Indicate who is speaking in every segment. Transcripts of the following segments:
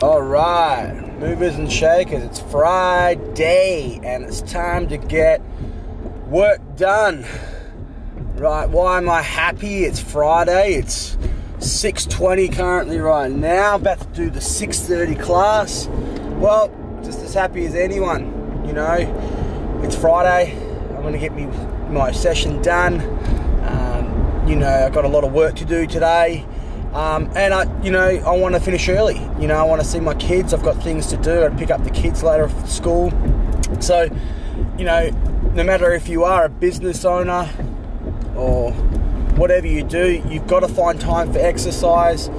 Speaker 1: All right, movers and shakers, it's Friday and it's time to get work done. Right, why am I happy? It's Friday, it's 6:20 currently right now, about to do the 6:30 class. Well, just as happy as anyone, you know. It's Friday, I'm gonna get my session done. I've got a lot of work to do today. And I want to finish early. I want to see my kids. I've got things to do. I'd pick up the kids later at school. So, no matter if you are a business owner or whatever you do, you've got to find time for exercise.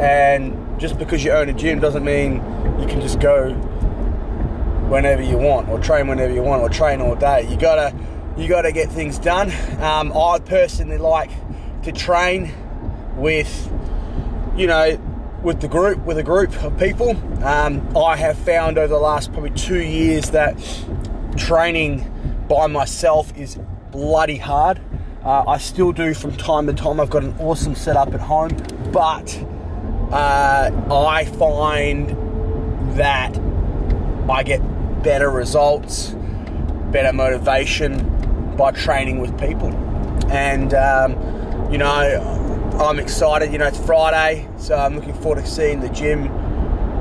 Speaker 1: And just because you own a gym doesn't mean you can just go whenever you want or train whenever you want or train all day. You gotta get things done. I personally like to train with a group of people. I have found over the last probably 2 years that training by myself is bloody hard. I still do from time to time. I've got an awesome setup at home, but I find that I get better results, better motivation by training with people. And I'm excited, it's Friday, so I'm looking forward to seeing the gym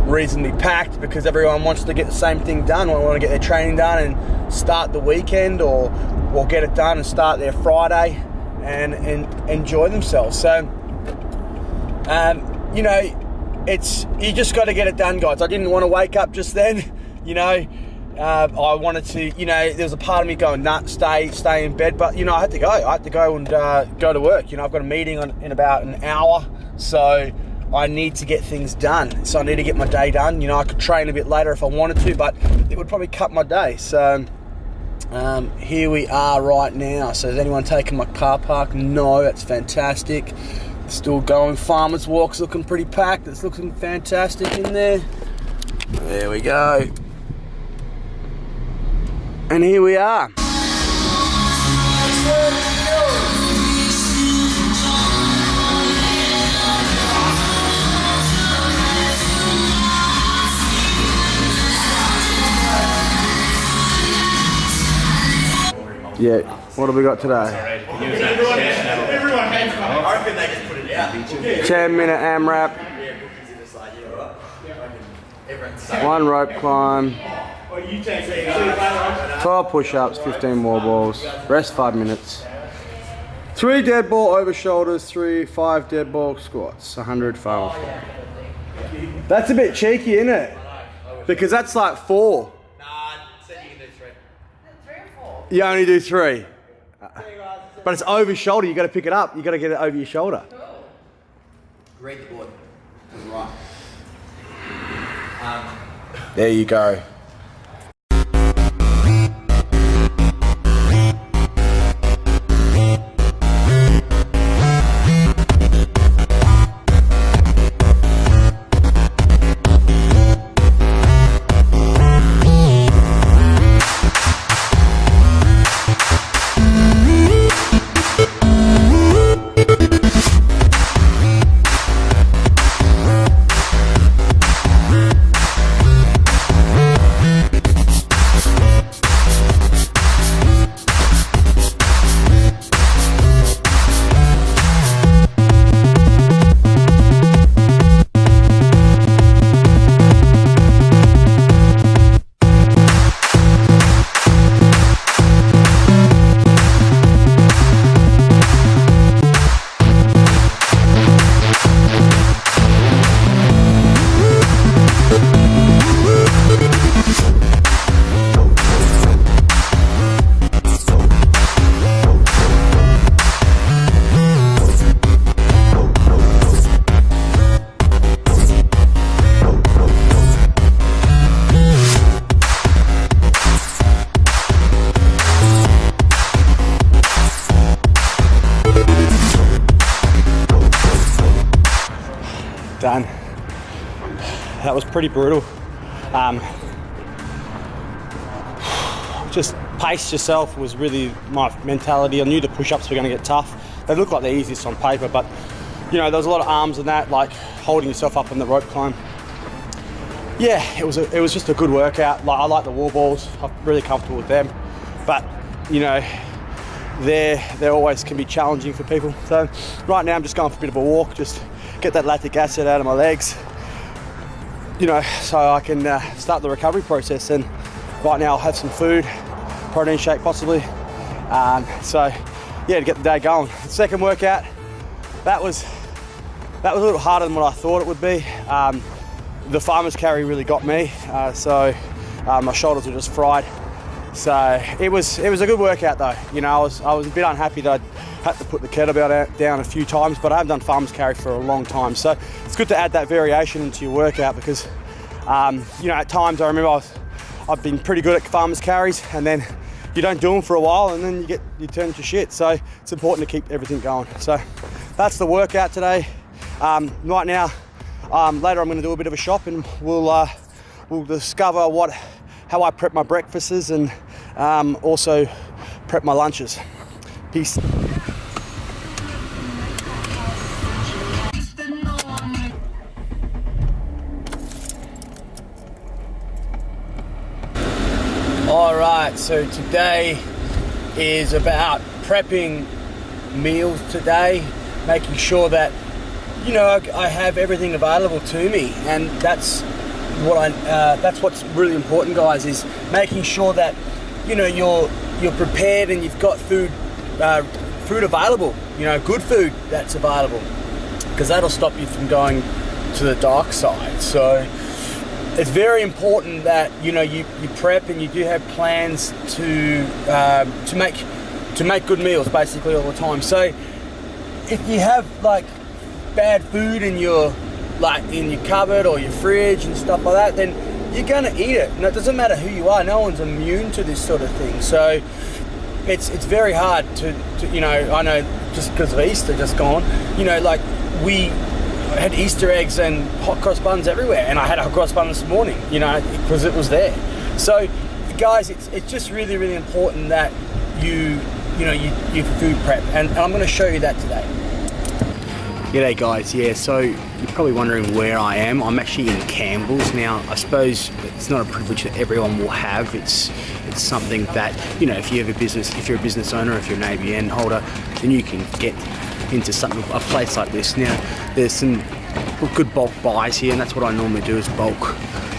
Speaker 1: reasonably packed because everyone wants to get the same thing done. They want to get their training done and start the weekend or get it done and start their Friday and enjoy themselves. So, you just got to get it done, guys. I didn't want to wake up just then, I wanted to, there was a part of me going, nah, stay in bed. But, I had to go. I had to go and go to work. I've got a meeting in about an hour. So I need to get things done. So I need to get my day done. I could train a bit later if I wanted to, but it would probably cut my day. So here we are right now. So is anyone taking my car park? No, that's fantastic. Still going. Farmers Walk's looking pretty packed. It's looking fantastic in there. There we go. And here we are. Yeah, what have we got today?
Speaker 2: Everyone hates me. I reckon they just put it out.
Speaker 1: 10-minute AMRAP. 1 rope climb. 12 push-ups, 15 wall balls, rest 5 minutes. 3 dead ball over shoulders, 5 dead ball squats, 100 farmer. That's a bit cheeky, isn't it? Because that's like 4.
Speaker 2: Nah, said you can do 3. 3 or 4?
Speaker 1: You only do 3. But it's over shoulder, you got to pick it up, you got to get it over your shoulder.
Speaker 2: Read the board. Right.
Speaker 1: There you go. Done. That was pretty brutal. Just pace yourself was really my mentality. I knew the push-ups were going to get tough. They look like the easiest on paper, but there was a lot of arms in that, like holding yourself up on the rope climb. yeah, it was just a good workout. Like, I like the wall balls. I'm really comfortable with them, but you know, they always can be challenging for people. So right now I'm just going for a bit of a walk, just get that lactic acid out of my legs, you know, so I can start the recovery process. And right now I'll have some food, protein shake possibly. So yeah, to get the day going. The second workout, that was a little harder than what I thought it would be. The farmer's carry really got me, so my shoulders were just fried. So it was a good workout though. You know, I was a bit unhappy that I had to put the kettlebell down a few times, but I haven't done farmer's carry for a long time. So it's good to add that variation into your workout because, you know, at times I remember I've been pretty good at farmer's carries, and then you don't do them for a while, and then you turn to shit. So it's important to keep everything going. So that's the workout today. Right now, later I'm going to do a bit of a shop, and we'll discover how I prep my breakfasts and also prep my lunches. Peace. All right, so today is about prepping meals today, making sure that, you know, I have everything available to me, and that's what's really important, guys, is making sure that, you know, you're prepared and you've got food available, you know, good food that's available, because that'll stop you from going to the dark side. So it's very important that, you know, you prep and you do have plans to make good meals basically all the time. So if you have like bad food in your cupboard or your fridge and stuff like that, then you're gonna eat it. And it doesn't matter who you are, no one's immune to this sort of thing. So it's very hard to you know, I know just because of Easter just gone, you know, like we had Easter eggs and hot cross buns everywhere, and I had a hot cross bun this morning, you know, because it was there. So guys, it's just really, really important that you food prep, and I'm going to show you that today. G'day guys, yeah, so you're probably wondering where I am. I'm actually in Campbell's. Now, I suppose it's not a privilege that everyone will have. It's something that, you know, if you're a business owner, if you're an ABN holder, then you can get into a place like this. Now, there's some good bulk buys here, and that's what I normally do, is bulk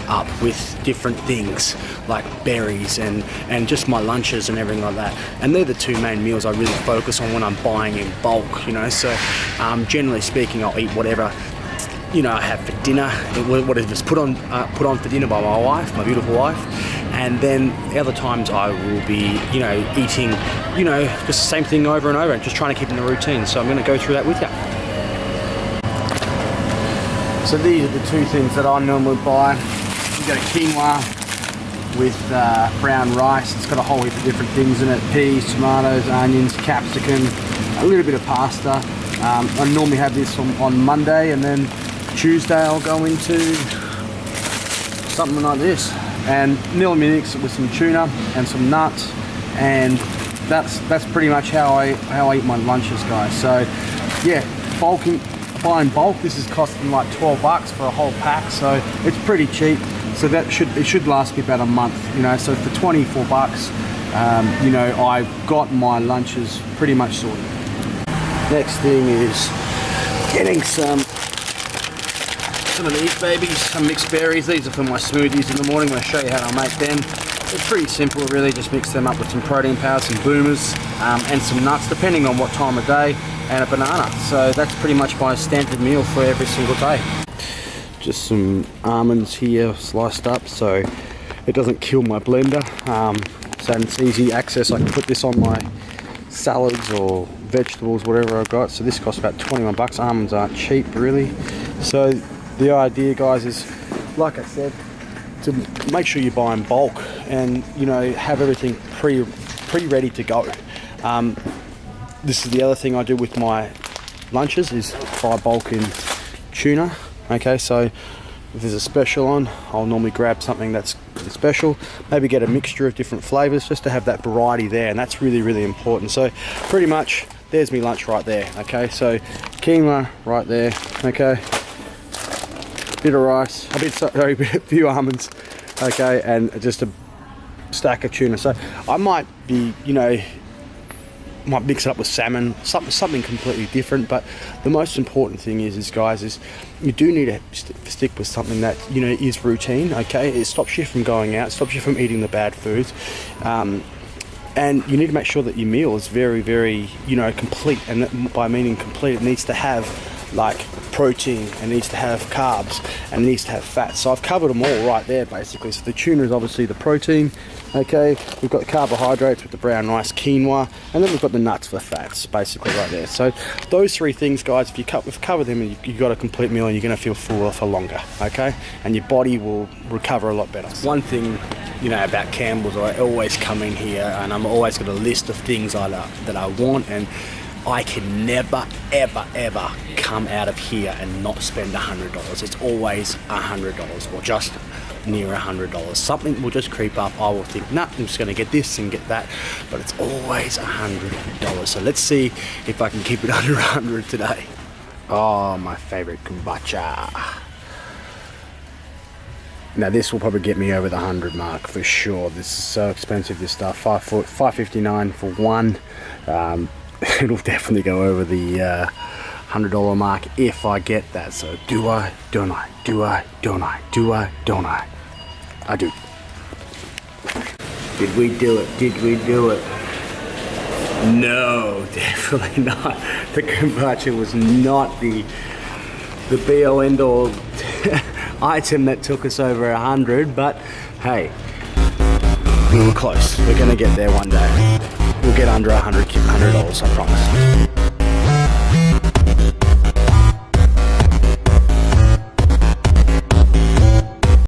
Speaker 1: up with different things like berries and just my lunches and everything like that. And they're the two main meals I really focus on when I'm buying in bulk, you know. So generally speaking, I'll eat whatever, you know, I have for dinner, whatever's put on for dinner by my wife, my beautiful wife. And then the other times I will be, you know, eating, you know, just the same thing over and over and just trying to keep in the routine. So I'm going to go through that with you. So these are the two things that I normally buy. You've got a quinoa with brown rice. It's got a whole heap of different things in it: peas, tomatoes, onions, capsicum, a little bit of pasta. I normally have this on Monday, and then Tuesday I'll go into something like this, and meal mix with some tuna and some nuts, and that's pretty much how I eat my lunches, guys. So yeah, buying bulk, this is costing like $12 for a whole pack, so it's pretty cheap. So it should last me about a month, you know. So for $24, you know, I've got my lunches pretty much sorted. Next thing is getting some of these babies, some mixed berries. These are for my smoothies in the morning. I'm going to show you how to make them. It's pretty simple, really. Just mix them up with some protein powder, some boomers, and some nuts, depending on what time of day, and a banana. So that's pretty much my standard meal for every single day. Just some almonds here sliced up so it doesn't kill my blender. So it's easy access. I can put this on my salads or vegetables, whatever I've got. So this costs about $21. Almonds aren't cheap, really. So the idea, guys, is, like I said, to make sure you buy in bulk and, you know, have everything pre-ready to go. This is the other thing I do with my lunches, is buy bulk in tuna. Okay, so if there's a special on, I'll normally grab something that's special, maybe get a mixture of different flavors just to have that variety there, and that's really, really important. So pretty much there's me lunch right there. Okay, so quinoa right there. Okay, bit of rice, a few almonds, okay, and just a stack of tuna. So I might be, you know, might mix it up with salmon, something completely different. But the most important thing is guys, is you do need to stick with something that, you know, is routine. Okay, it stops you from going out, stops you from eating the bad foods, and you need to make sure that your meal is very, very, you know, complete. And by meaning complete, it needs to have like protein, it needs to have carbs, and it needs to have fat. So I've covered them all right there basically. So the tuna is obviously the protein, okay, we've got the carbohydrates with the brown rice, quinoa, and then we've got the nuts for the fats basically right there. So those three things, guys, if we've covered them, and you've got a complete meal, and you're going to feel fuller for longer, okay, and your body will recover a lot better. One thing, you know, about Campbell's, I always come in here and I'm always got a list of things that I want, and I can never, ever, ever come out of here and not spend $100. It's always $100 or just near $100. Something will just creep up. I will think, nah, I'm just going to get this and get that, but it's always $100. So let's see if I can keep it under 100 today. Oh, my favorite kombucha. Now this will probably get me over the 100 mark for sure. This is so expensive, this stuff. $5.59 for one. It'll definitely go over the $100 mark if I get that. So do I, don't I, do I, don't I, do I, don't I? I do. Did we do it? Did we do it? No, definitely not. The kombucha was not the be-all end-all item that took us over 100, but hey, we were close. We're gonna get there one day. We'll get under $100, I promise.